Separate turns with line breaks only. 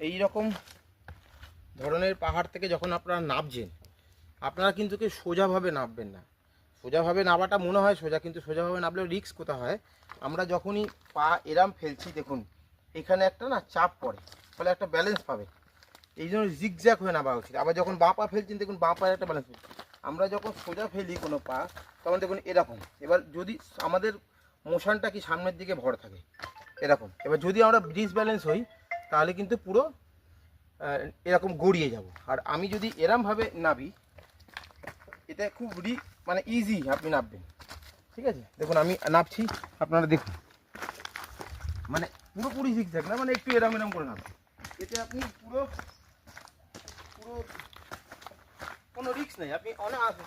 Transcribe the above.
এই রকম ধরনের পাহাড় থেকে যখন আপনারা নামছেন, আপনারা কিন্তু কেউ সোজাভাবে নামবেন না। সোজাভাবে নামাটা মনে হয় সোজা, কিন্তু সোজাভাবে নামলে রিস্ক কোথায় হয়, আমরা যখনই পা এরাম ফেলছি দেখুন এখানে একটা না চাপ পড়ে, ফলে একটা ব্যালেন্স পাবে। এই জন্য জিগজ্যাগ হয়ে নামা উচিত। আবার যখন বাঁ পা ফেলছেন দেখুন বাঁ পায়ের একটা ব্যালেন্স পাবে। আমরা যখন সোজা ফেলি কোনো পা তখন দেখুন এরকম। এবার যদি আমাদের মোশনটা কি সামনের দিকে ভর থাকে এরকম, এবার যদি আমরা ডিসব্যালেন্স হই তাহলে কিন্তু পুরো এরকম গড়িয়ে যাব। আর আমি যদি এরমভাবে নামি, এটা খুব মানে ইজি আপনি নামবেন। ঠিক আছে, দেখুন আমি নামছি, আপনারা দেখুন মানে পুরোপুরি জিগজ্যাগ না, মানে একটু এরম এরম করে নামবেন। এতে আপনি পুরো পুরো কোনো রিস্ক নেই, আপনি অনায়াসে